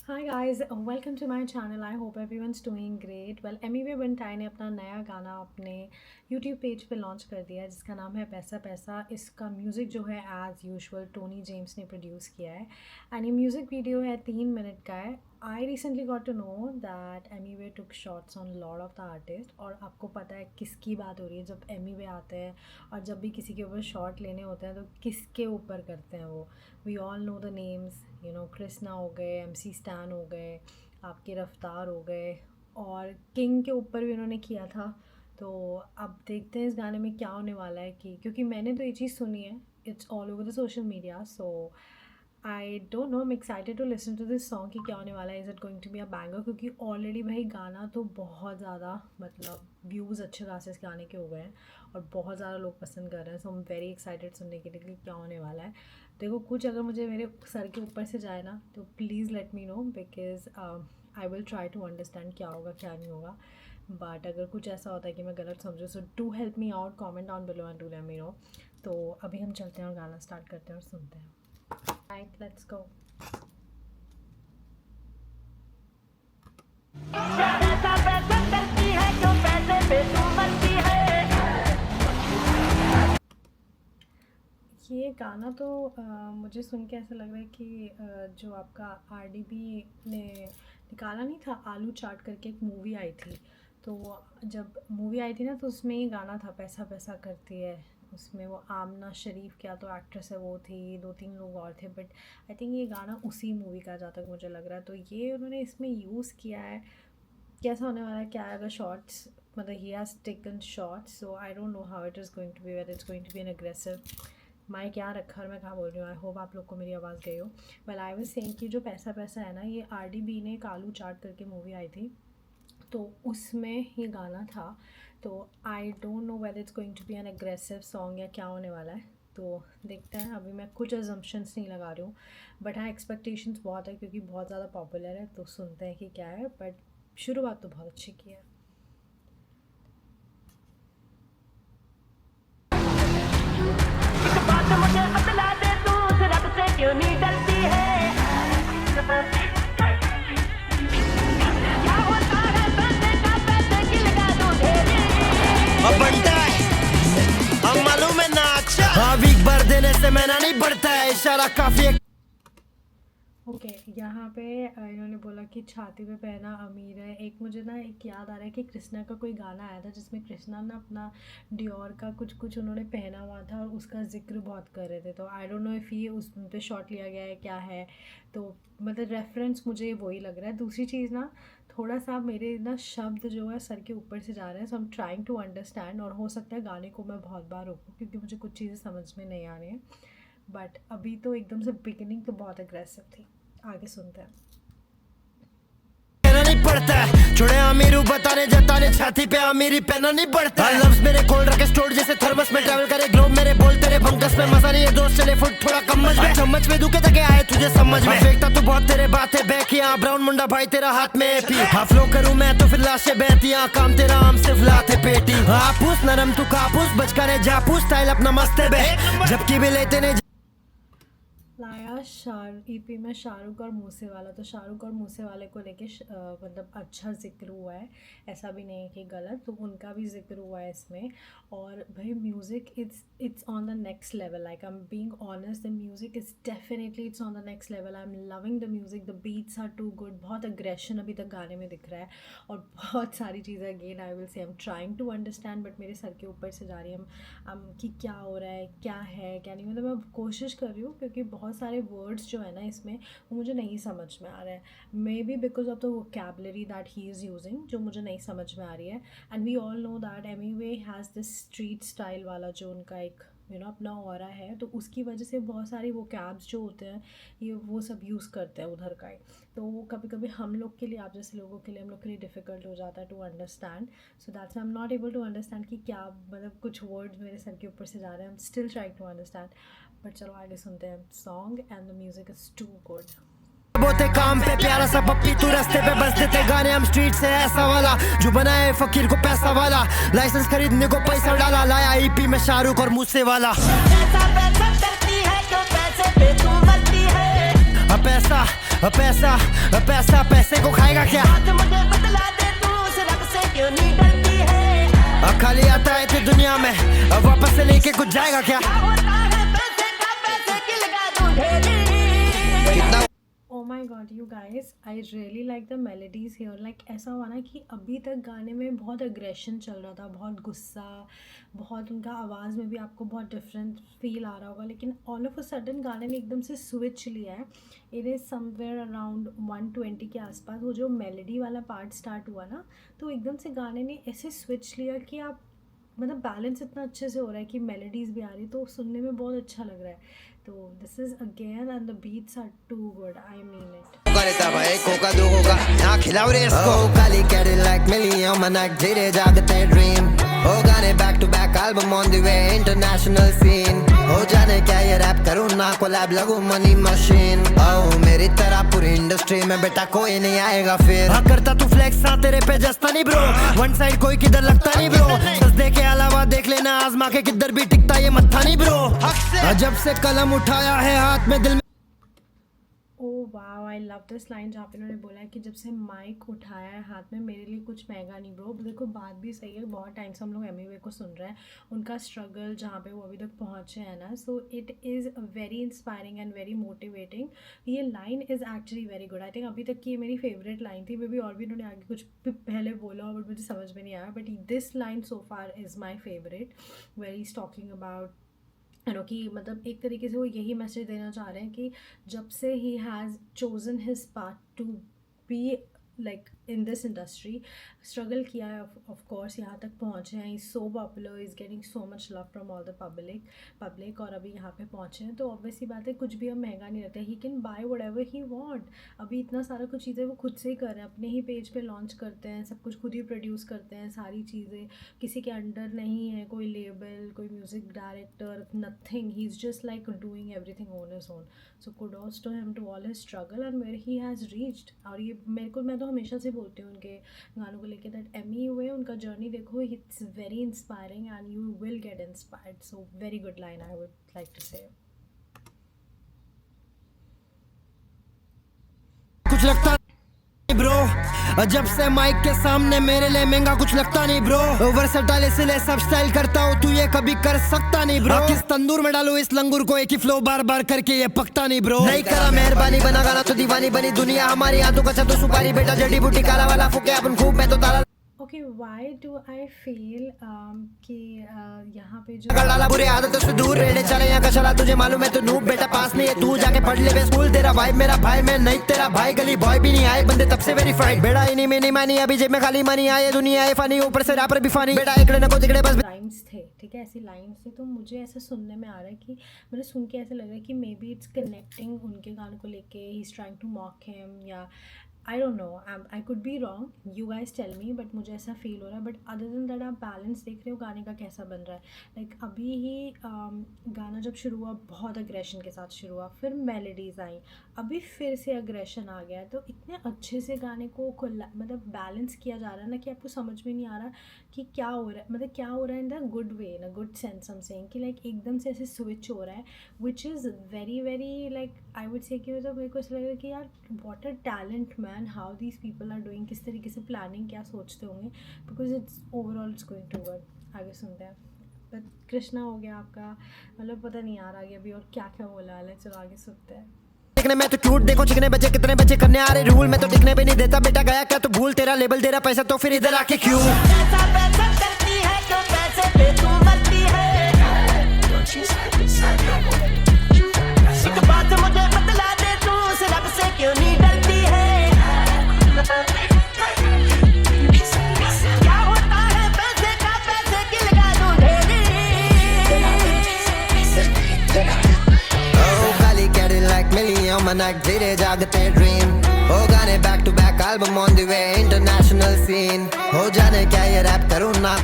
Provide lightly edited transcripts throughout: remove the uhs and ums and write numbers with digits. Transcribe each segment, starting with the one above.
Hi guys, welcome to my channel. I hope everyone's doing great. Well, Amy बंटाई ने अपना नया गाना अपने YouTube पेज पे लॉन्च कर दिया है जिसका नाम है पैसा पैसा। इसका म्यूज़िक जो है एज़ यूजुअल टोनी जेम्स ने प्रोड्यूस किया है एंड ये म्यूज़िक वीडियो है 3 मिनट का है। I recently got to know that Emiway took shots on lot of the artist और आपको पता है किसकी बात हो रही है। जब एमी आते हैं और जब भी किसी के ऊपर शॉट लेने होते हैं तो किसके ऊपर करते हैं वो। We all know the names, you know, Krishna हो गए, MC स्टैन हो गए, आपके रफ्तार हो गए और किंग के ऊपर भी उन्होंने किया था। तो अब देखते हैं इस गाने में क्या होने वाला है कि क्योंकि मैंने तो ये चीज़ सुनी है, it's all over the social media. So I don't know, I am excited to listen to this song कि क्या होने वाला है। Is it going to be a banger, क्योंकि ऑलरेडी भाई गाना तो बहुत ज़्यादा मतलब व्यूज़ अच्छे खासे इस गाने के हो गए हैं और बहुत ज़्यादा लोग पसंद कर रहे हैं। So I am very excited सुनने के लिए कि क्या होने वाला है। देखो, कुछ अगर मुझे मेरे सर के ऊपर से जाए ना तो please let me know, because I will try to understand क्या होगा क्या नहीं होगा। बट अगर कुछ ऐसा होता है कि मैं गलत समझूँ, so do help me out, comment down below and do let me no. तो अभी हम चलते हैं और गाना स्टार्ट करते हैं और सुनते हैं। Right, let's go. ये गाना तो मुझे सुन के ऐसा लग रहा है कि जो आपका RDB ने निकाला नहीं था, आलू चाट करके एक मूवी आई थी। तो जब मूवी आई थी ना तो उसमें ये गाना था, पैसा पैसा करती है। उसमें वो आमना शरीफ, क्या तो एक्ट्रेस है वो थी, 2-3 लोग और थे, बट आई थिंक ये गाना उसी मूवी का जहाँ तक मुझे लग रहा है। तो ये उन्होंने इसमें यूज़ किया है। कैसा होने वाला है, क्या है, अगर शॉर्ट्स मतलब he has taken shorts, so I don't know how it is going to be, whether it's going to be an aggressive. Mic यहाँ रखा और मैं कहाँ बोल रही हूँ। आई होप आप लोग को मेरी आवाज़ गई हो। वेल, आई वाज सेइंग कि जो पैसा पैसा है ना, ये RDB ने एक आलू चाट करके मूवी आई थी तो उसमें ये गाना था। तो I don't know whether it's going to be an aggressive song या क्या होने वाला है। तो देखते हैं। अभी मैं कुछ अजम्पशंस नहीं लगा रही हूँ, बट हाँ, एक्सपेक्टेशंस बहुत है क्योंकि बहुत ज़्यादा पॉपुलर है। तो सुनते हैं कि क्या है, बट शुरुआत तो बहुत अच्छी की है। बात मुझे बतला दे, तू उस रब से क्यों नहीं डरती है? क्या होता है पैसे का, पैसे की लगा दूं ढेरी। अब बनता है, अब मालूम है ना अच्छा। हाँ, वीक भर देने से मैंने नहीं बढ़ता है, इशारा काफी है। ओके, यहाँ पे इन्होंने बोला कि छाती पे पहना अमीर है। एक मुझे ना एक याद आ रहा है कि कृष्णा का कोई गाना आया था जिसमें कृष्णा ना अपना डियोर का कुछ उन्होंने पहना हुआ था और उसका जिक्र बहुत कर रहे थे। तो आई डोंट नो इफ़ ये उस पे शॉट लिया गया है क्या है। तो मतलब रेफरेंस मुझे वही लग रहा है। दूसरी चीज़ ना, थोड़ा सा मेरे ना शब्द जो है सर के ऊपर से जा रहे हैं। So I am trying to understand और हो सकता है गाने को मैं बहुत बार रोकूँ क्योंकि मुझे कुछ चीज़ें समझ में नहीं आ रही हैं। बट अभी तो एकदम से बिगिनिंग तो बहुत अग्रेसिव थी। आगे सुनते हैं। कहना नहीं पड़ता है, छोड़े अमीरू बताने जताने, छाती पे अमीरी पहना नहीं पड़ता है। लफ्ज मेरे कोल्ड रखे स्टोर जैसे थर्मस में ट्रैवल करे ग्लोब, मेरे बोल तेरे फंगस में मजा नहीं है दोस्त, चले फुट थोड़ा कम में चम्मच में दुखे तक आए तुझे समझ में। फेंकता तू बहुत तेरे बातें बैकियां, ब्राउन मुंडा भाई तेरा हाथ में पी। हाँ फ्लो करूं मैं तो फिर लाशें बहतियां, काम तेरा आम सिर्फ लाते पेटी। आपूस नरम तू कापूस, बचकाने जापूस, स्टाइल अपना मस्त है बे, जबकि भी लेते ने लाया EP में शाहरुख और मूसेवाला। तो शाहरुख और मूसेवाले को लेके मतलब अच्छा जिक्र हुआ है, ऐसा भी नहीं है कि गलत। तो उनका भी जिक्र हुआ है इसमें। और भाई music it's on the next level. Like I am being honest, the music is definitely it's on the next level. I am loving the music, the beats are too good. बहुत अग्रेशन अभी तक गाने में दिख रहा है और बहुत सारी चीज़ें again I will say I am trying to understand, but मेरे सर के ऊपर से जा रही है कि क्या हो रहा है, क्या है क्या नहीं। मतलब मैं कोशिश कर रही हूँ क्योंकि बहुत सारे वर्ड्स जो है ना इसमें वो मुझे नहीं समझ में आ रहे हैं। Maybe because of the vocabulary that he is using, जो मुझे नहीं समझ में आ रही है। And we all know that Emiway has this street style वाला जो उनका एक अपना ऑरा है, तो उसकी वजह से बहुत सारी वो कैब्स जो होते हैं ये वो सब यूज़ करते हैं उधर का ही। तो वो कभी कभी हम लोग के लिए, आप जैसे लोगों के लिए, हम लोग के लिए डिफ़िकल्ट हो जाता है to understand. So that's I am not able to understand कि क्या मतलब कुछ वर्ड्स मेरे सर के ऊपर से जा रहे हैं। I am still trying to understand, but चलो आगे सुनते हैं song. And the music is too good. बोते काम पे प्यारा सा पप्पी, तू रास्ते पे बस देते गाने, हम स्ट्रीट से ऐसा वाला जो बनाए फकीर को पैसा वाला, लाइसेंस खरीदने को पैसा डाला, लाया EP में शाहरुख और मूसे वाला। पैसा पैसा करती है, क्यों पैसे पे तू मरती है? अब पैसा पैसा पैसा पैसे को खाएगा क्या? बात मुझे बतला दे तू उस रब से क्यों नहीं डरती है? खाली आता है इतनी दुनिया में, वापस से लेके कुछ जाएगा क्या? क्या होता है पैसे का, पैसे की लगा दूं ढेरी। कितना oh my God you guys, I really like the melodies here. Like ऐसा हुआ ना कि अभी तक गाने में बहुत अग्रेशन चल रहा था, बहुत गुस्सा, बहुत उनका आवाज़ में भी आपको बहुत डिफरेंट फील आ रहा होगा, लेकिन ऑल ऑफ अ सडन गाने ने एकदम से स्विच लिया है। इट इज़ समवेयर अराउंड 120 के आसपास वो जो मेलोडी वाला पार्ट स्टार्ट हुआ ना, तो एकदम से गाने ने ऐसे स्विच लिया कि आप मतलब बैलेंस इतना अच्छे से हो रहा है कि मेलोडीज़ भी आ रही, तो सुनने में बहुत अच्छा लग रहा है। तो this is again and the beats are too good, I mean it. करता भाई कोका दो होगा ना खिलाओ रे इसको। काली कैडिलैक मिली मनक धीरे जागते ड्रीम। हो गाने back to back album on the way international scene. हो जाने क्या ये रैप करूँ ना कोलैब लगूं मनी मशीन। ओ मेरी तरह पूरी इंडस्ट्री में बेटा कोई नहीं आएगा फिर। हाँ करता तू फ्लेक्स हाँ तेरे पे जस्ता नहीं ब्रो। वन साइड कोई किधर लगता नहीं ब्रो। सजदे के अलावा देख लेना आजमा के किधर भी टिकता ये मत्था नहीं ब्रो। जब से कलम उठाया है हाथ में दिल में। ओह वाह, आई लव दिस लाइन जहाँ पे उन्होंने बोला है कि जब से माइक उठाया है हाथ में मेरे लिए कुछ महंगा नहीं ब्रो। देखो बात भी सही है, बहुत टाइम से हम लोग एमी वे को सुन रहे हैं, उनका स्ट्रगल जहाँ पे वो अभी तक पहुँचे हैं ना, so it is very inspiring and very motivating. ये line is actually very good. I think अभी तक की ये मेरी फेवरेट लाइन थी। मे बी और भी उन्होंने आगे कुछ पहले बोला बट मुझे समझ में नहीं आया, but this line so far is my favourite, very is talking about कि मतलब एक तरीके से वो यही मैसेज देना चाह रहे हैं कि जब से ही has chosen his path to be like in this industry, struggle किया है, ऑफ कोर्स यहाँ तक पहुँचे हैं। Is so popular, is getting so much love from all the public और अभी यहाँ पे पहुँचे हैं, तो ऑब्वियसली बात है कुछ भी अब महंगा नहीं रहता है। He can buy whatever he want. अभी इतना सारा कुछ चीज़ें वो खुद से ही कर रहे हैं, अपने ही पेज पे लॉन्च करते हैं, सब कुछ खुद ही प्रोड्यूस करते हैं, सारी चीज़ें किसी के अंडर नहीं है, कोई लेबल, कोई music director, nothing. He is just like doing everything on his own. So kudos to him to all his struggle and where he has reached. और ये मैं तो हमेशा से बोलती हूँ उनके गानों को लेके दैट एमी वे उनका जर्नी देखो, it's very inspiring and you will get inspired. So very good line I would like to say. कुछ लगता नहीं ब्रो। जब से माइक के सामने मेरे लिए महंगा कुछ लगता नहीं ब्रो। वर्सेटाइल इसलिए सब स्टाइल करता हूँ, तू ये कभी कर सकता नहीं ब्रो। किस तंदूर में डालू इस लंगूर को, एक ही फ्लो बार बार करके ये पकता नहीं ब्रो। नहीं करा मेहरबानी बना गाना तो दीवानी बनी दुनिया हमारी आंखों का तो सुपारी बेटा जड़ी बूटी काला वाला फूके अपन खूब मैं तो ताला okay, why do I feel कि यहाँ पे जो कर डाला बुरे आदतों से दूर रहने चले यहाँ का चला तुझे मालूम है तो नूब बेटा पास नहीं है तू जाके पढ़ ले बे स्कूल। तेरा भाई मेरा भाई मैं नहीं तेरा भाई, गली बॉय भी नहीं आए बंदे तब से वेरीफाइड। बेड़ा ही नहीं मैंने मानी अभी जेब में खाली मनी आए दुनिया है फानी ऊपर से रैपर भी फानी बेटा एकड़े न को तिकड़े बस। लाइन्स थे, ठीक है, ऐसी लाइन्स थे, तो मुझे ऐसा सुनने में आ रहा है कि मुझे सुन के ऐसा लग रहा है कि मे बी इट्स कनेक्टिंग उनके गानों को लेके, he is trying to mock him, या I don't know, I could be wrong, you guys tell me, but मुझे ऐसा फील हो रहा है। बट अदर देन दैट आप बैलेंस देख रहे हो गाने का कैसा बन रहा है। लाइक अभी ही गाना जब शुरू हुआ बहुत अग्रेशन के साथ शुरू हुआ, फिर मेलोडीज़ आई, अभी फिर से अग्रेशन आ गया है, तो इतने अच्छे से गाने को मतलब बैलेंस किया जा रहा है ना कि आपको समझ में नहीं आ रहा कि क्या हो रहा है, मतलब क्या हो रहा है in the good way, in a good sense हम सेइंग कि लाइक एकदम से ऐसे स्विच हो रहा है, which is very very like I would say कि मतलब मेरे को ऐसा लग रहा है कि यार what a talent man, how these people are doing, किस तरीके से प्लानिंग क्या सोचते होंगे, because it's overall it's going to work. आगे सुनते हैं। बट कृष्णा हो गया आपका, मतलब पता नहीं यार आगे अभी और क्या क्या बोला है, चलो आगे सुनते हैं। देखने में तो क्यूट देखो चिकने बच्चे कितने बच्चे करने आ रहे रूल में तो टिकने भी नहीं देता बेटा गया क्या तो भूल तेरा लेबल दे रहा पैसा तो फिर इधर आके क्यों पैसा पैसा करती है तो पैसे पे तू मरती है। एक बात मुझे बतला दे तू उस रब से क्यों नहीं डरती है? क्या होता है पैसे का, पैसे की लगा दूं ढेरी। ओ काली कैडिलैक मिली मनक धीरे जागते ड्रीम। हो गाने back to back album on the way international scene. हो जाने क्या ये रैप करूँ ना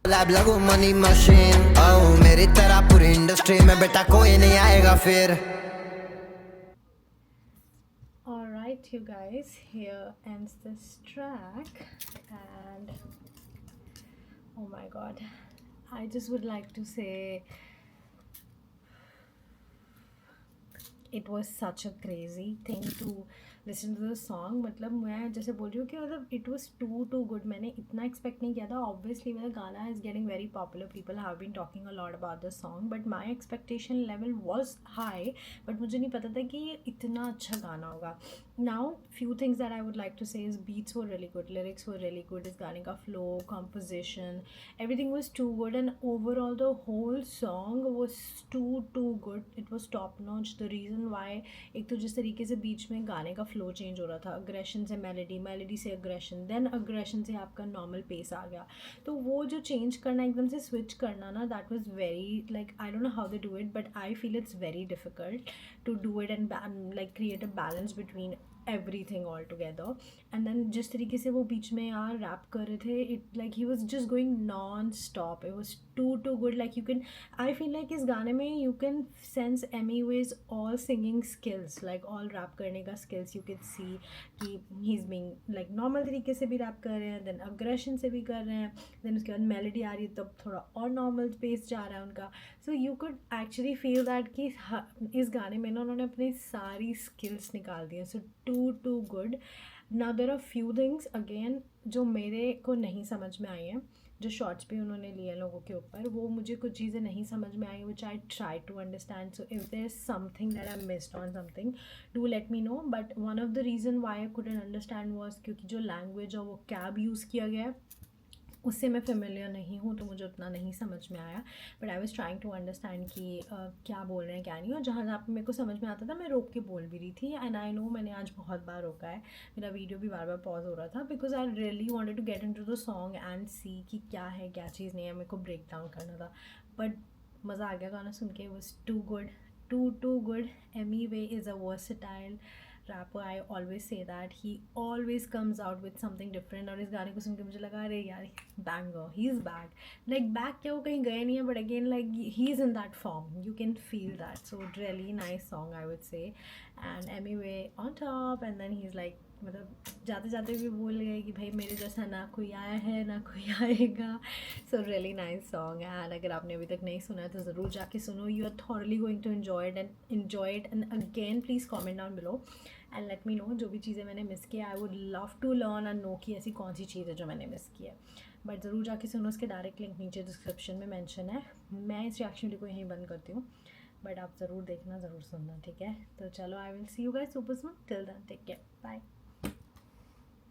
लैब लगू मनी मशीन। ओ मेरी तरह पूरी इंडस्ट्री में बेटा कोई नहीं आएगा फिर। Alright you guys, here ends this track and oh my god, I just would like to say it was such a crazy thing to listen to the song. मतलब मैं जैसे बोल रही हूँ कि मतलब इट वॉज टू गुड. मैंने इतना एक्सपेक्ट नहीं किया था. ऑब्वियसली मतलब गाना is getting very popular, people have been talking a lot about the song, but my expectation level was high. But मुझे नहीं पता था कि ये इतना अच्छा गाना होगा. Now few things that I would like to say is beats were really good, lyrics were really good, इस गाने का flow, composition, everything was too good, and overall the whole song was too good. It was top notch. The reason why, एक तो जिस तरीके से बीच में गाने का फ्लो चेंज हो रहा था, अग्रेशन से मेलोडी, मेलोडी से अग्रेशन, देन अग्रेशन से आपका नॉर्मल पेस आ गया. तो वो जो चेंज करना, एकदम से स्विच करना ना, that was very like, I don't know how they do it, but I feel it's very difficult to do it and like create a balance between everything all together. And then जिस तरीके से वो बीच में यार rap कर रहे थे, it like he was just going non-stop. It was too good. Like you can, I feel like इस गाने में you can sense Emiway's all singing skills, like all rap करने का skills. You can see कि he's being like normal तरीके से भी rap कर रहे हैं, then aggression से भी कर रहे हैं, then उसके बाद melody आ रही है तब थोड़ा और normal pace जा रहा है उनका. So you could actually feel that कि इस गाने में ना उन्होंने अपनी सारी skills निकाल दी हैं. So too good. Now there are few things again जो मेरे को नहीं समझ में आई हैं, जो शॉर्ट्स भी उन्होंने लिए लोगों के ऊपर, वो मुझे कुछ चीज़ें नहीं समझ में आई, which I try to understand. So if there's something that I missed on something, do let me know. But one of the reason why I couldn't understand was क्योंकि जो language और वो कैब यूज़ किया गया है उससे मैं familiar नहीं हूँ, तो मुझे उतना नहीं समझ में आया. But I was trying to understand कि क्या बोल रहे हैं क्या नहीं. और जहाँ जहाँ पे मेरे को समझ में आता था मैं रोक के बोल भी रही थी. एंड आई नो मैंने आज बहुत बार रोका है, मेरा वीडियो भी बार बार पॉज हो रहा था, because I really wanted to get into the song and see कि क्या है क्या चीज़ नहीं है, मेरे को ब्रेक डाउन करना था. बट मज़ा आ गया गाना सुन के. Was too good, too good. Emiway is a versatile rapper. I always say that he always comes out with something different. और इस गाने को सुन के मुझे लगा अरे यार banger, he is back. Like back क्या वो कहीं गए नहीं है, but again like he is in that form. You can feel that. So really nice song I would say. And Emiway on top. And then he's like मतलब जाते जाते भी बोल गए कि भाई मेरे जैसा ना कोई आया है ना कोई आएगा. So really nice song. And अगर आपने अभी तक नहीं सुना है तो ज़रूर जाके सुनो. You are thoroughly going to enjoy it and again please comment down below and let me know जो भी चीज़ें मैंने मिस की. I would love to learn and know कि ऐसी कौन सी चीज़ है जो मैंने मिस की है. बट ज़रूर जाके सुनो. उसके डायरेक्ट लिंक नीचे डिस्क्रिप्शन में मेंशन है. मैं इस रिएक्शन वीडियो को यहीं बंद करती हूँ, बट आप ज़रूर देखना, ज़रूर सुनना, ठीक है. तो चलो, I will see you guys super soon. Till then take care, bye.